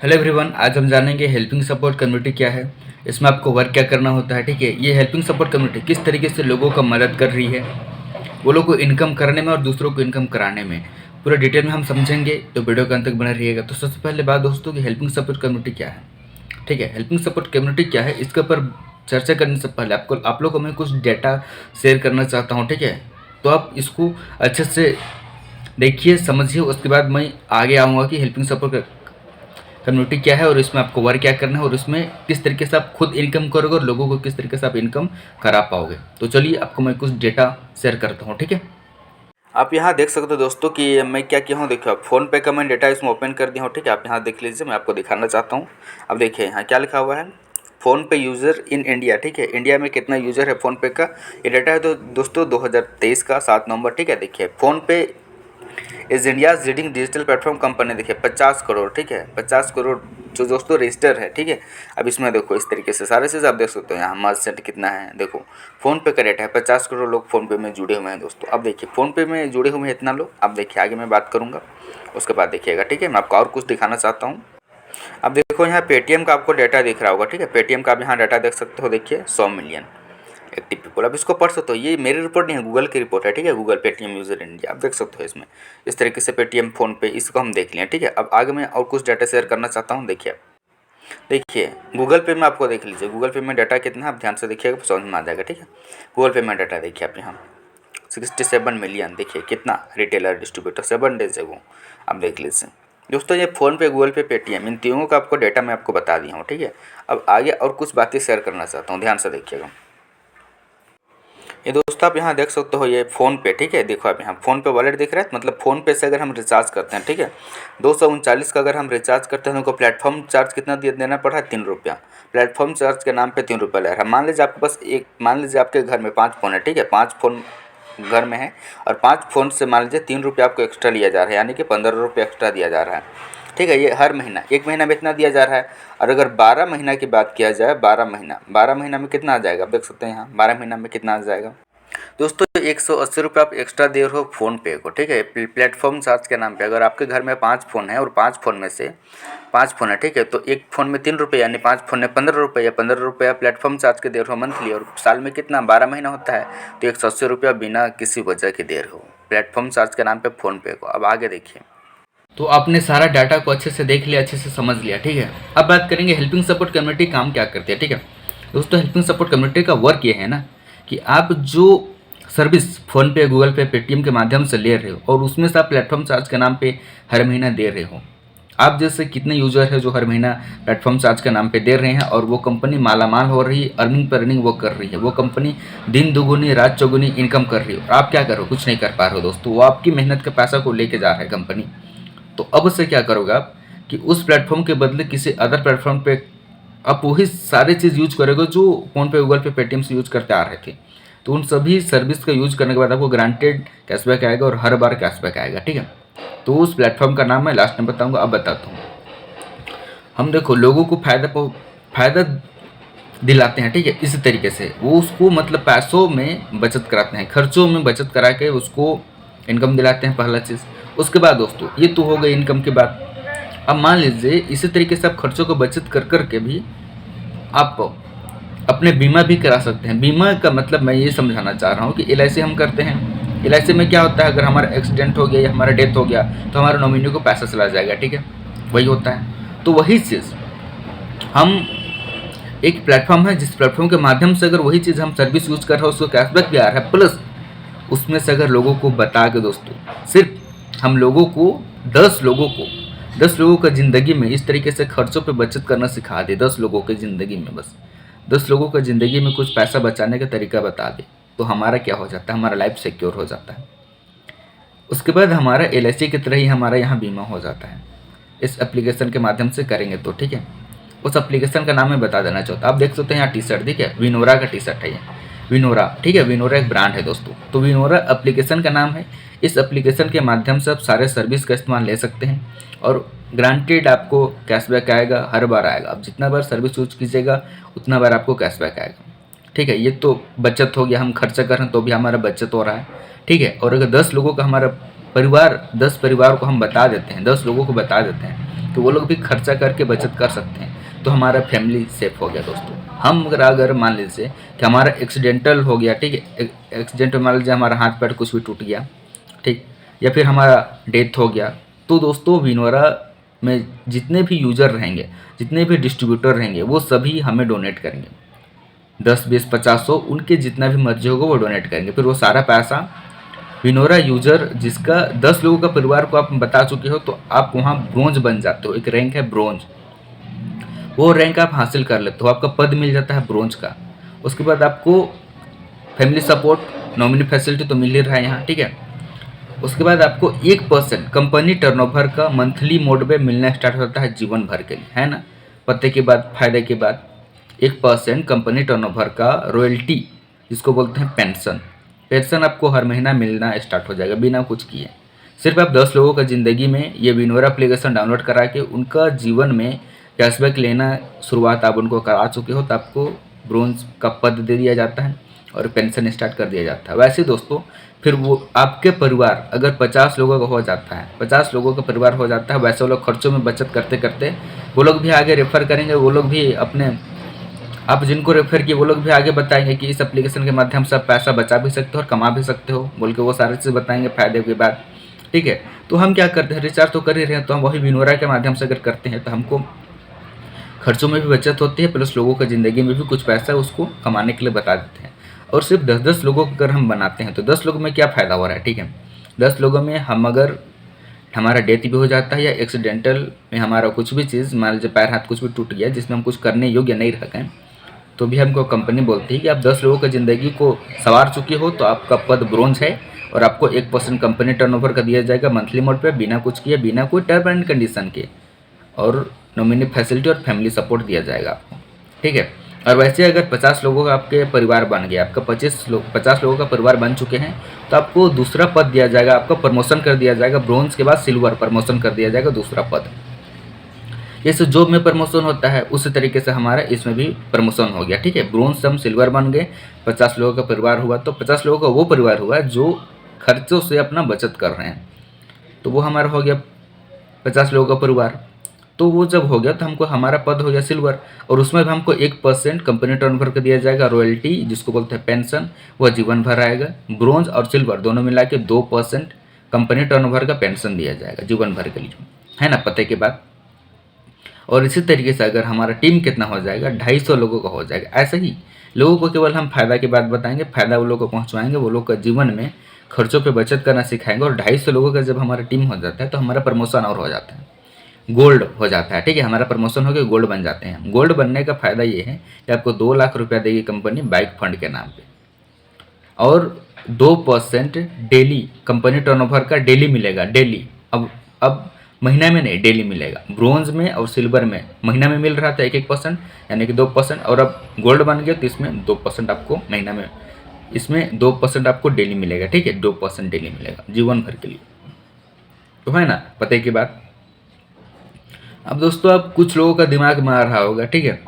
Hello everyone, आज हम जानेंगे हेल्पिंग सपोर्ट कम्युनिटी क्या है, इसमें आपको वर्क क्या करना होता है। ठीक है, ये हेल्पिंग सपोर्ट कम्युनिटी किस तरीके से लोगों का मदद कर रही है, वो लोग को इनकम करने में और दूसरों को इनकम कराने में पूरा डिटेल में हम समझेंगे, तो वीडियो के अंत तक बना रहिएगा। तो सबसे पहले बात दोस्तों कि हेल्पिंग सपोर्ट कम्युनिटी क्या है। ठीक है, हेल्पिंग सपोर्ट कम्युनिटी क्या है, इसके ऊपर चर्चा करने से पहले आप लोग को मैं कुछ डेटा शेयर करना चाहता हूँ। ठीक है, तो आप इसको अच्छे से देखिए, समझिए, उसके बाद मैं आगे आऊँगा कि हेल्पिंग सपोर्ट कम्युनिटी क्या है और इसमें आपको वर्क क्या करना है और इसमें किस तरीके से आप खुद इनकम करोगे और लोगों को किस तरीके से आप इनकम करा पाओगे। तो चलिए आपको मैं कुछ डेटा शेयर करता हूँ। ठीक है, आप यहाँ देख सकते हो दोस्तों कि मैं क्या किया हूँ। देखिए, फ़ोन पे का मैं डेटा इसमें ओपन कर दिया हूँ। ठीक है, आप यहाँ देख लीजिए, मैं आपको दिखाना चाहता हूँ। अब देखिए यहाँ क्या लिखा हुआ है, फ़ोन पे यूज़र इन इंडिया। ठीक है, इंडिया में कितना यूज़र है फ़ोन पे का, ये डाटा है तो दोस्तों 2023 का 7 नवंबर। ठीक है, देखिए फ़ोन पे is India leading digital platform company. देखिए 50 करोड़। ठीक है, 50 करोड़ जो दोस्तों रजिस्टर है। ठीक है, अब इसमें देखो इस तरीके से सारे चीज़ आप देख सकते हो। यहाँ मर्चेंट कितना है, देखो फ़ोन पे का रेट है 50 करोड़ लोग फ़ोन पे में जुड़े हुए हैं दोस्तों। अब देखिए फ़ोन पे में जुड़े हुए हैं इतना लोग। अब देखिए आगे मैं बात करूँगा, उसके बाद देखिएगा। ठीक है, मैं आपको और कुछ दिखाना चाहता हूँ। अब देखो यहाँ पेटीएम का आपको डाटा दिख रहा होगा। ठीक है, पेटीएम का आप यहाँ डाटा देख सकते हो। देखिए 100 मिलियन एक्टिव पीपल। अब इसको पढ़ सकते हो, ये मेरी रिपोर्ट नहीं है, गूगल की रिपोर्ट है। ठीक है, गूगल पेटीएम यूज़र इंडिया, आप देख सकते हो इसमें इस तरीके से पेटीएम फ़ोन पे, इसको हम देख लें। ठीक है, अब आगे मैं और कुछ डाटा शेयर करना चाहता हूँ। देखिए गूगल पे में आपको देख लीजिए, गूगल पे में डाटा कितना है आप ध्यान से देखिएगा, समझ में आ जाएगा। ठीक है, गूगल पे में डाटा देखिए आप यहाँ 67 मिलियन। देखिए कितना रिटेलर डिस्ट्रीब्यूटर 7 डेज है वो, आप देख लीजिए दोस्तों। ये फ़ोन पे, गूगल पे, पेटीएम, इन तीनों का आपको डाटा मैं आपको बता दिया हूँ। ठीक है, अब आगे और कुछ बातें शेयर करना चाहता हूँ, ध्यान से देखिएगा। ये दोस्तों आप यहाँ देख सकते हो, ये फ़ोन पे। ठीक है, देखो आप यहाँ फ़ोन पे वॉलेट दिख रहा है, मतलब फ़ोन पे से अगर हम रिचार्ज करते हैं। ठीक है, 239 का अगर हम रिचार्ज करते हैं तो उनको प्लेटफॉर्म चार्ज कितना देना पड़ रहा है, 3 रुपया। प्लेटफॉर्म चार्ज के नाम पे 3 रुपया ले रहा है। मान लीजिए आपके पास मान लीजिए आपके घर में 5 फ़ोन है। ठीक है, 5 फ़ोन घर में है और 5 फ़ोन से मान लीजिए 3 रुपया आपको एक्स्ट्रा लिया जा रहा है, यानी कि 15 रुपये एक्स्ट्रा दिया जा रहा है। ठीक है, ये हर महीना, एक महीना में इतना दिया जा रहा है। और अगर 12 महीना की बात किया जाए, 12 महीना में कितना आ जाएगा, आप देख सकते हैं यहाँ 12 महीना में कितना आ जाएगा दोस्तों। 180 रुपये आप एक्स्ट्रा दे रहे हो फ़ोन पे को। ठीक है, प्लेटफॉर्म चार्ज के नाम पे। अगर आपके घर में 5 फ़ोन है और 5 फ़ोन में से 5 फ़ोन है, ठीक है, तो एक फ़ोन में 3 रुपये, यानी 5 फ़ोन में 15 रुपये, या 15 रुपये प्लेटफॉर्म चार्ज के दे रहे हो मंथली, और साल में कितना 12 महीना होता है, तो 180 रुपया बिना किसी वजह के दे रहे हो प्लेटफॉर्म चार्ज के नाम पे फ़ोन पे को। अब आगे देखिए, तो आपने सारा डाटा को अच्छे से देख लिया, अच्छे से समझ लिया। ठीक है, अब बात करेंगे हेल्पिंग सपोर्ट कम्युनिटी काम क्या करती है। ठीक है दोस्तों, हेल्पिंग सपोर्ट कम्युनिटी का वर्क ये है ना कि आप जो सर्विस फ़ोन पे, गूगल पे, पेटीएम के माध्यम से ले रहे हो और उसमें से आप प्लेटफॉर्म चार्ज के नाम पे हर महीना दे रहे हो। आप जैसे कितने यूज़र है जो हर महीना प्लेटफॉर्म चार्ज के नाम पे दे रहे हैं और वो कंपनी मालामाल हो रही है, अर्निंग पर अर्निंग वो कर रही है, वो कंपनी दिन दुगुनी रात चौगुनी इनकम कर रही है, और आप क्या कर रहे हो, कुछ नहीं कर पा रहे हो दोस्तों। वो आपकी मेहनत के पैसा को लेके जा रहा है कंपनी। तो अब से क्या करोगे आप कि उस प्लेटफॉर्म के बदले किसी अदर प्लेटफॉर्म पे आप वही सारे चीज़ यूज करोगे जो फ़ोन पे, गूगल पे, पेटीएम से यूज करते आ रहे थे। तो उन सभी सर्विस का यूज करने के बाद आपको ग्रांटेड कैशबैक आएगा और हर बार कैशबैक आएगा। ठीक है, तो उस प्लेटफॉर्म का नाम मैं लास्ट में बताऊंगा। अब बताता हूँ। हम देखो लोगों को फ़ायदा दिलाते हैं। ठीक है, इसी तरीके से वो उसको मतलब पैसों में बचत कराते हैं, खर्चों में बचत करा के उसको इनकम दिलाते हैं, पहला चीज़। उसके बाद दोस्तों ये तो हो गई इनकम की बात। अब मान लीजिए इसी तरीके से आप खर्चों को बचत कर कर के भी आप अपने बीमा भी करा सकते हैं। बीमा का मतलब मैं ये समझाना चाह रहा हूँ कि LIC हम करते हैं। LIC में क्या होता है, अगर हमारा एक्सीडेंट हो गया या हमारा डेथ हो गया तो हमारे नॉमिनी को पैसा चला जाएगा। ठीक है, वही होता है। तो वही चीज़ हम, एक प्लेटफॉर्म है जिस प्लेटफॉर्म के माध्यम से अगर वही चीज़ हम सर्विस यूज कर रहे हो, उसको कैशबैक भी आ रहा है, प्लस उसमें से अगर लोगों को बता के दोस्तों, सिर्फ हम लोगों को 10 लोगों का ज़िंदगी में इस तरीके से खर्चों पे बचत करना सिखा दे, 10 लोगों की ज़िंदगी में, बस 10 लोगों का ज़िंदगी में कुछ पैसा बचाने का तरीका बता दे, तो हमारा क्या हो जाता है, हमारा लाइफ सिक्योर हो जाता है। उसके बाद हमारा LIC की तरह ही हमारा यहाँ बीमा हो जाता है, इस एप्लीकेशन के माध्यम से करेंगे तो। ठीक है, उस एप्लीकेशन का नाम मैं बता देना चाहता हूँ। आप देख सकते हैं यहाँ टी शर्ट, ठीक है, विनोरा का टी शर्ट है ये, विनोरा। ठीक है, विनोरा एक ब्रांड है दोस्तों। तो विनोरा एप्लीकेशन का नाम है। इस एप्लीकेशन के माध्यम से आप सारे सर्विस का इस्तेमाल ले सकते हैं और ग्रांटेड आपको कैशबैक आएगा, हर बार आएगा। आप जितना बार सर्विस यूज कीजिएगा उतना बार आपको कैशबैक आएगा। ठीक है, ये तो बचत हो गया, हम खर्चा कर रहे हैं तो भी हमारा बचत हो रहा है। ठीक है, और अगर 10 लोगों का हमारा परिवार 10 परिवार को हम बता देते हैं, 10 लोगों को बता देते हैं, तो वो लोग भी खर्चा करके बचत कर सकते हैं, तो हमारा फैमिली सेफ हो गया दोस्तों। हम अगर मान लीजिए कि हमारा एक्सीडेंटल हो गया, ठीक है, एक्सीडेंट मान लीजिए हमारा हाथ पैर कुछ भी टूट गया, ठीक, या फिर हमारा डेथ हो गया, तो दोस्तों विनोरा में जितने भी यूज़र रहेंगे, जितने भी डिस्ट्रीब्यूटर रहेंगे, वो सभी हमें डोनेट करेंगे। 10, 20, 50, 100 उनके जितना भी मर्जी होगा वो डोनेट करेंगे। फिर वो सारा पैसा विनोरा यूजर जिसका 10 लोगों का परिवार को आप बता चुके हो, तो आप वहाँ ब्रोंज बन जाते हो। एक रैंक है ब्रोंज, वो रैंक आप हासिल कर लेते हो, आपका पद मिल जाता है ब्रोंज का। उसके बाद आपको फैमिली सपोर्ट, नॉमिनी फैसिलिटी तो मिल ही रहा है यहाँ, ठीक है। उसके बाद आपको 1% कंपनी टर्नओवर का मंथली मोड पे मिलना स्टार्ट होता है जीवन भर के लिए, है ना। पते के बाद फायदे के बाद 1% कंपनी टर्नओवर का रॉयल्टी, जिसको बोलते हैं पेंशन, पेंशन आपको हर महीना मिलना स्टार्ट हो जाएगा बिना कुछ किए। सिर्फ आप 10 लोगों का ज़िंदगी में ये विनोरा एप्लीकेशन डाउनलोड करा के उनका जीवन में कैशबैक लेना शुरुआत आप उनको करा चुके हो, तो आपको ब्रोंज का पद दे दिया जाता है और पेंशन स्टार्ट कर दिया जाता है। वैसे दोस्तों फिर वो आपके परिवार अगर 50 लोगों का हो जाता है, 50 लोगों का परिवार हो जाता है, वैसे वो लोग खर्चों में बचत करते करते वो लोग भी आगे रेफ़र करेंगे, वो लोग भी अपने, आप जिनको रेफ़र किए वो लोग भी आगे बताएंगे कि इस एप्लीकेशन के माध्यम से आप पैसा बचा भी सकते हो और कमा भी सकते हो, बोल के वो सारी चीज़ बताएंगे फ़ायदे के बाद, ठीक है। तो हम क्या करते हैं, रिचार्ज तो कर ही रहे हैं, तो हम वही विनोरा के माध्यम से अगर करते हैं तो हमको खर्चों में भी बचत होती है, प्लस लोगों का ज़िंदगी में भी कुछ पैसा उसको कमाने के लिए बता देते हैं। और सिर्फ 10-10 लोगों को अगर हम बनाते हैं तो 10 लोगों में क्या फ़ायदा हो रहा है, ठीक है। 10 लोगों में हम अगर हमारा डेथ भी हो जाता है या एक्सीडेंटल में हमारा कुछ भी चीज़, मान लीजिए पैर हाथ कुछ भी टूट गया जिसमें हम कुछ करने योग्य नहीं रह गए, तो भी हमको कंपनी बोलती है कि आप 10 लोगों की ज़िंदगी को संवार चुके हो, तो आपका पद ब्रोंज है और आपको 1% कंपनी टर्नओवर का दिया जाएगा मंथली मोड पे, बिना कुछ किए, बिना कोई टर्म एंड कंडीशन के, और नॉमिनी फैसिलिटी और फैमिली सपोर्ट दिया जाएगा आपको, ठीक है। और वैसे अगर 50 लोगों का आपके परिवार बन गया, आपका 50 लोगों का परिवार बन चुके हैं, तो आपको दूसरा पद दिया जाएगा, आपका प्रमोशन कर दिया जाएगा, ब्रोंज के बाद सिल्वर प्रमोशन कर दिया जाएगा, दूसरा पद। जैसे जॉब में प्रमोशन होता है उसी तरीके से हमारा इसमें भी प्रमोशन हो गया, ठीक है। ब्रोंज से हम सिल्वर बन गए, 50 लोगों का परिवार हुआ, तो 50 लोगों का वो परिवार हुआ जो खर्चों से अपना बचत कर रहे हैं, तो वो हमारा हो गया 50 लोगों का परिवार। तो वो जब हो गया तो हमको हमारा पद हो गया सिल्वर, और उसमें भी हमको 1% कंपनी टर्नओवर का दिया जाएगा रॉयल्टी, जिसको बोलते हैं पेंशन, वह जीवन भर आएगा। ब्रोंज और सिल्वर दोनों मिला के 2% कंपनी टर्नओवर का पेंशन दिया जाएगा जीवन भर के लिए, है ना, पते के बाद। और इसी तरीके से अगर हमारा टीम कितना हो जाएगा, 250 लोगों का हो जाएगा। ऐसे ही लोगों को केवल हम फायदा की बात बताएंगे, फायदा वो लोगों को पहुँचवाएंगे, वो लोग का जीवन में खर्चों पे बचत करना सिखाएंगे। और 250 लोगों का जब हमारा टीम हो जाता है तो हमारा प्रमोशन और हो जाता है, गोल्ड हो जाता है, ठीक है। हमारा प्रमोशन हो गया, गोल्ड बन जाते हैं। गोल्ड बनने का फ़ायदा ये है कि आपको 2 लाख रुपया देगी कंपनी बाइक फंड के नाम पे, और 2% डेली कंपनी टर्नओवर का डेली मिलेगा, डेली। अब महीना में नहीं, डेली मिलेगा। ब्रोंज में और सिल्वर में महीना में मिल रहा था 1-1% यानी कि 2%, और अब गोल्ड बन गया तो इसमें 2% आपको महीना में, इसमें 2% आपको डेली मिलेगा, ठीक है। 2% डेली मिलेगा जीवन भर के लिए, तो है ना पते की बात। अब दोस्तों अब कुछ लोगों का दिमाग में आ रहा होगा, ठीक है,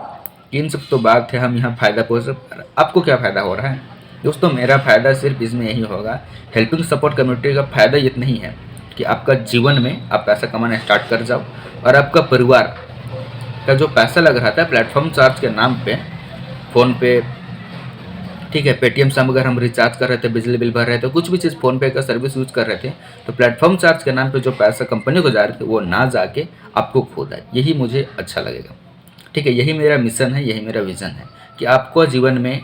इन सब तो बात है, हम यहाँ फ़ायदा पहुँच सकते, आपको क्या फ़ायदा हो रहा है दोस्तों। मेरा फ़ायदा सिर्फ इसमें यही होगा, हेल्पिंग सपोर्ट कम्युनिटी का फ़ायदा इतना ही है कि आपका जीवन में आप पैसा कमाना स्टार्ट कर जाओ, और आपका परिवार का जो पैसा लग रहा था प्लेटफॉर्म चार्ज के नाम पे, फ़ोन पे, ठीक है, पेटीएम से अगर हम रिचार्ज कर रहे थे, बिजली बिल भर रहे थे, कुछ भी चीज़ फ़ोनपे का सर्विस यूज कर रहे थे, तो प्लेटफॉर्म चार्ज के नाम पे जो पैसा कंपनी को जा रहे थे वो ना जाके आपको खुद आए, यही मुझे अच्छा लगेगा, ठीक है। यही मेरा मिशन है, यही मेरा विज़न है कि आपको जीवन में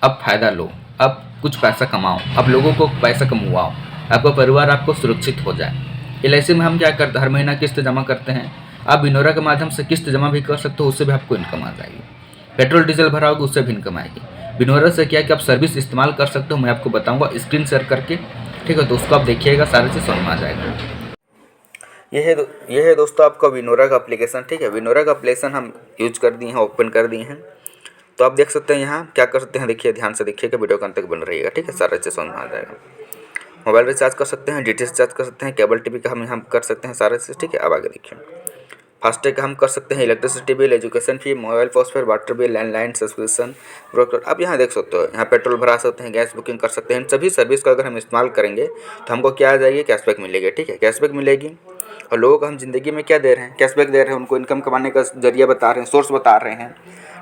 अब फ़ायदा लो, अब कुछ पैसा कमाओ, अब लोगों को पैसा कमवाओ, आपका परिवार आपको सुरक्षित हो जाए। LIC में हम क्या करते हैं, हर महीना किस्त जमा करते हैं, आप विनोरा के माध्यम से किस्त जमा भी कर सकते हो, उससे भी आपको इनकम आ जाएगी। पेट्रोल डीजल भराओगे उससे भी इनकम आएगी। विनोरा से क्या कि आप सर्विस इस्तेमाल कर सकते हो, मैं आपको बताऊंगा स्क्रीन शेयर करके, ठीक है, तो उसको आप देखिएगा, सारी चीज़ समझ में आ जाएगा। ये है दोस्तों आपका विनोरा का एप्लीकेशन, ठीक है। विनोरा का एप्लीकेशन हम यूज कर दिए हैं, ओपन कर दिए हैं, तो आप देख सकते हैं यहाँ क्या कर सकते हैं, देखिए ध्यान से देखिएगा, वीडियो के अंत तक बन रहिएगा, ठीक है, सारा चीज़ समझ में आ जाएगा। मोबाइल रिचार्ज कर सकते हैं, DTH रिचार्ज कर सकते हैं, केबल टीवी का हम यहाँ कर सकते हैं, सारा चीज़, ठीक है। अब आगे देखिए, फास्टैग का हम कर सकते हैं, electricity bill, education fee, mobile postpaid, water bill, landline subscription, broker. आप यहाँ देख सकते हो, यहाँ पेट्रोल भरा सकते हैं, गैस बुकिंग कर सकते हैं। इन सभी सर्विस का अगर हम इस्तेमाल करेंगे तो हमको क्या आ जाएगी, कैशबैक मिलेगी। ठीक है, कैशबैक मिलेगी। और लोगों को हम ज़िंदगी में क्या दे रहे हैं, कैशबैक दे रहे हैं, उनको इनकम कमाने का जरिया बता रहे हैं, सोर्स बता रहे हैं।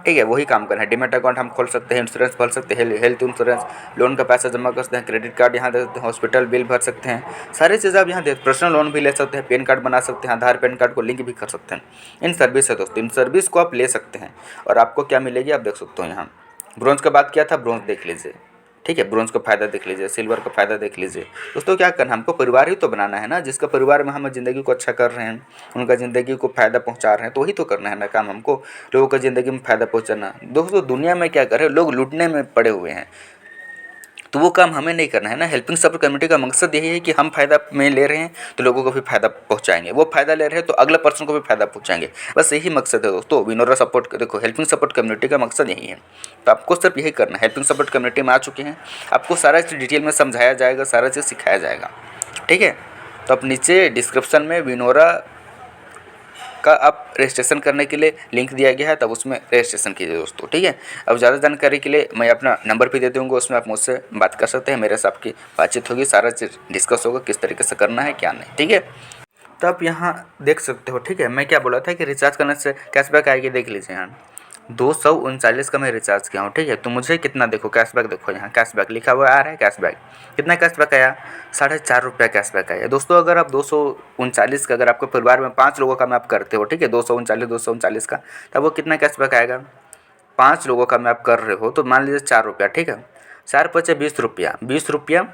ठीक है, वही काम कर रहे हैं। डीमैट अकाउंट हम खोल सकते हैं, इंश्योरेंस भर सकते हैं, हेल्थ इंश्योरेंस, लोन का पैसा जमा कर सकते हैं, क्रेडिट कार्ड यहाँ दे सकते हैं, हॉस्पिटल बिल भर सकते हैं, सारी चीज़ आप यहाँ दे, पर्सनल लोन भी ले सकते हैं, पैन कार्ड बना सकते हैं, आधार पैन कार्ड को लिंक भी कर सकते हैं। इन सर्विस है दोस्तों, इन सर्विस को आप ले सकते हैं और आपको क्या मिलेगी आप देख सकते हो यहाँ। ब्रोंज का बात किया था, ब्रोंज देख लीजिए। ठीक है, ब्रोंज का फ़ायदा देख लीजिए, सिल्वर का फ़ायदा देख लीजिए। दोस्तों क्या करना, हमको परिवार ही तो बनाना है ना, जिसका परिवार में हम ज़िंदगी को अच्छा कर रहे हैं, उनका ज़िंदगी को फ़ायदा पहुंचा रहे हैं, तो वही तो करना है ना काम हमको, लोगों का ज़िंदगी में फ़ायदा पहुंचाना। दोस्तों दुनिया में क्या कर रहे हैं, लोग लूटने में पड़े हुए हैं, तो वो काम हमें नहीं करना है ना। हेल्पिंग सपोर्ट कम्युनिटी का मकसद यही है कि हम फ़ायदा में ले रहे हैं तो लोगों को भी फ़ायदा पहुंचाएंगे, वो फ़ायदा ले रहे हैं तो अगले पर्सन को भी फ़ायदा पहुंचाएंगे। बस यही मकसद है दोस्तों। विनोरा सपोर्ट देखो, हेल्पिंग सपोर्ट कम्युनिटी का मकसद यही है, तो आपको सिर्फ यही करना है। हेल्पिंग सपोर्ट कम्युनिटी में आ चुके हैं, आपको सारा चीज़ डिटेल में समझाया जाएगा, सारा चीज़ सिखाया जाएगा। ठीक है, तो आप नीचे डिस्क्रिप्शन में विनोरा का आप रजिस्ट्रेशन करने के लिए लिंक दिया गया है, तब उसमें रजिस्ट्रेशन कीजिए दोस्तों। ठीक है, अब ज़्यादा जानकारी के लिए मैं अपना नंबर भी दे दूँगा, उसमें आप मुझसे बात कर सकते हैं, मेरे से आपकी बातचीत होगी, सारा चीज़ डिस्कस होगा किस तरीके से करना है क्या नहीं। ठीक है, तो आप यहाँ देख सकते हो। ठीक है, मैं क्या बोला था कि रिचार्ज करने से कैशबैक आएगी, देख लीजिए यहाँ 239 का मैं रिचार्ज किया हूँ। ठीक है, तो मुझे कितना देखो कैशबैक, देखो यहाँ कैशबैक लिखा हुआ आ रहा है, कैशबैक कितना कैशबैक आया, 4.5 रुपया कैशबैक आया। दोस्तों अगर आप 239 का, अगर आपके परिवार में 5 लोगों का मैं आप करते हो, ठीक है, 239 का, तब वो कितना कैशबैक आएगा, 5 लोगों का मैं आप कर रहे हो तो मान लीजिए 4 रुपया। ठीक है, 4 पचे 20 रुपया, 20 रुपया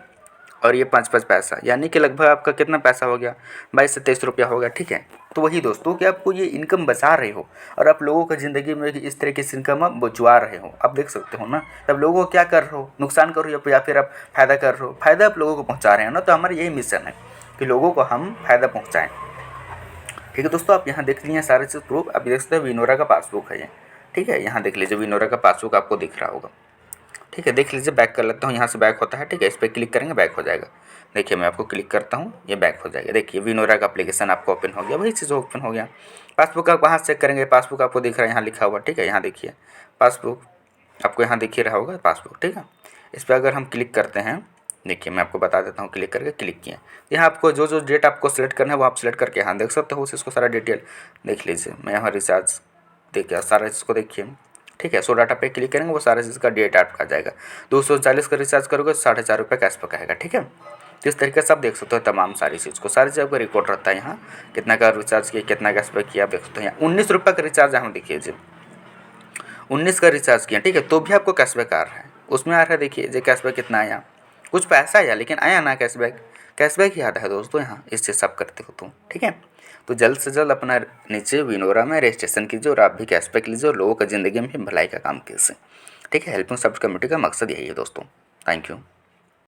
और ये 5 पैसा, यानी कि लगभग आपका कितना पैसा हो गया, 22 से 23 रुपया हो गया। ठीक है, तो वही दोस्तों कि आपको ये इनकम बचा रहे हो और आप लोगों की ज़िंदगी में इस तरीके से इनकम आप बचवा रहे हो। आप देख सकते हो ना, तब लोगों को क्या कर रहे हो, नुकसान कर रहे हो या फिर आप फ़ायदा कर रहे हो, फ़ायदा आप लोगों को पहुँचा रहे हो ना। तो हमारा यही मिशन है कि लोगों को हम फ़ायदा पहुँचाएँ। ठीक है दोस्तों, आप यहाँ देख लीजिए सारे चीज़ प्रूफ, आप देख सकते हैं विनोरा का पासबुक है ये। ठीक है, यहाँ देख लीजिए विनोरा का पासबुक आपको दिख रहा होगा। ठीक है, देख लीजिए, बैक कर लेता हूँ, यहाँ से बैक होता है। ठीक है, इस पर क्लिक करेंगे बैक हो जाएगा। देखिए मैं आपको क्लिक करता हूँ, ये बैक हो जाएगा। देखिए विनोरा का एप्लीकेशन आपको ओपन हो गया, वही चीज़ ओपन हो गया। पासबुक आप कहाँ चेक करेंगे, पासबुक आपको दिख रहा है यहाँ लिखा हुआ। ठीक है, यहाँ देखिए पासबुक आपको यहाँ दिख ही रहा होगा पासबुक। ठीक है, इस पर अगर हम क्लिक करते हैं, देखिए मैं आपको बता देता हूँ, क्लिक करके क्लिक किया, यहाँ आपको जो जो डेट आपको सेलेक्ट करना है वो आप सेलेक्ट करके यहाँ देख सकते हो, इसको सारा डिटेल देख लीजिए। मैं यहाँ रिचार्ज देखिए सारा इसको देखिए। ठीक है, सो डाटा पे क्लिक करेंगे, वो सारे चीज़ का डेट आपका आ जाएगा। 239 का रिचार्ज करोगे 4.5 रुपये कैशबैक आएगा। ठीक है, तो इस तरीके से आप देख सकते हो तमाम सारी चीज़ को, सारी चीज़ आपका रिकॉर्ड रहता है यहाँ, कितना का रिचार्ज किया, कितना कैशबैक किया, आप देख सकते हो। यहाँ 19 रुपये का रिचार्ज यहाँ देखिए जी, 19 का रिचार्ज किया। ठीक है, तो भी आपको कैशबैक आ रहा है, उसमें आ रहा है देखिए जो कैशबैक कितना आया, कुछ पैसा आया लेकिन आया ना कैशबैक, कैशबैक ही आता है दोस्तों यहाँ, इससे सब करते हो तो। ठीक है, तो जल्द से जल्द अपना नीचे विनोरा में रजिस्ट्रेशन कीजिए और आप भी कैशबैक लीजिए और लोगों की ज़िंदगी में भलाई का काम कीजिए। ठीक है, हेल्पिंग सपोर्ट कम्युनिटी का मकसद यही है दोस्तों। Thank you.